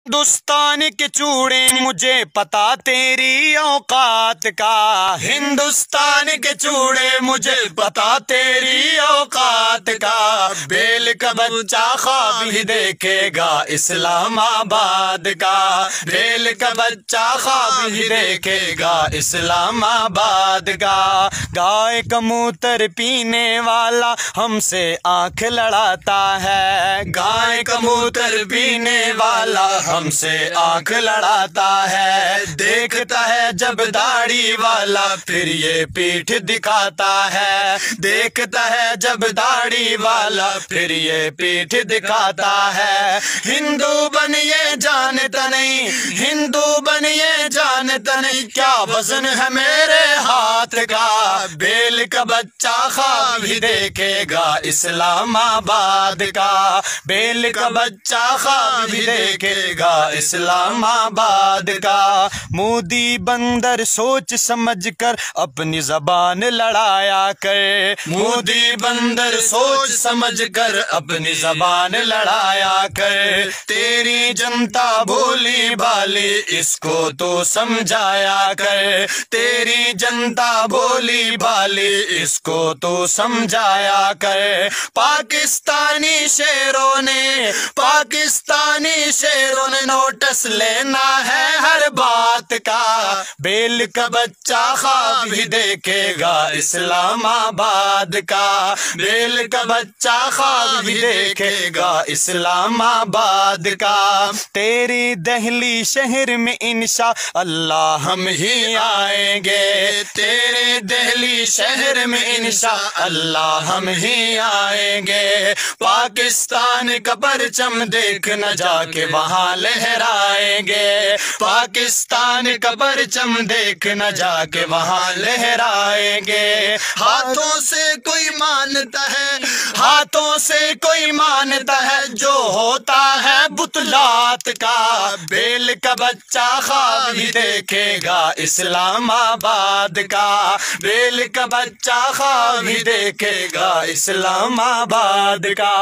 ہندوستان کے چوڑے مجھے پتا تیری اوقات کا، ہندوستان کے چوڑے مجھے پتا تیری اوقات کا، بیل کا بچہ خواب ہی دیکھے گا اسلام آباد کا، بیل کا بچہ خواب ہی دیکھے گا اسلام آباد کا، گائے کبوتر پینے والا ہم سے آنکھ لڑاتا ہے، گائے کبوتر پینے والا ہم سے آنکھ لڑاتا ہے، دیکھتا ہے جب داڑھی والا پھر یہ پیٹھ دکھاتا ہے، دیکھتا ہے جب داڑھی والا پھر یہ پیٹھ دکھاتا ہے، ہندو بنیے جانتا نہیں، ہندو بنیے جانتا نہیں کیا وزن ہے میرے ہاتھ کا، بیل کا بچہ خواب ہی دیکھے گا اسلام آباد کا، بیل کا بچہ خواب ہی دیکھے گا اسلام آباد کا، مودی بندر سوچ سمجھ کر اپنی زبان لڑایا کر، مودی بندر سوچ سمجھ کر اپنی زبان لڑایا کر، تیری جنتا بھولی بھالی اس کو تو سمجھایا کر، تیری جنتا بھولی بھالی اس کو تو سمجھایا کر، پاکستانی شیروں نے، پاکستانی شیروں نے نوٹس لینا ہے ہر بات کا، بیل کا بچہ خواب ہی دیکھے گا اسلام آباد کا، بیل کا بچہ خواب بھی دیکھے گا اسلام آباد کا، تیری دہلی شہر میں انشاءاللہ ہم ہی آئیں گے، تیرے دہلی شہر میں انشاءاللہ ہم ہی آئیں گے، پاکستان کا پرچم دیکھنا جا کے وہاں لہرائیں گے، پاکستان کا پرچم دیکھنا جا کے وہاں لہرائیں گے، ہاتھوں سے کوئی مانتا ہے، ہاتھوں سے کوئی مانتا ہے جو ہوتا ہے بتلات کا، بیل کا بچہ خواب ہی دیکھے گا اسلام آباد کا، بیل کا بچہ خواب ہی دیکھے گا اسلام آباد کا۔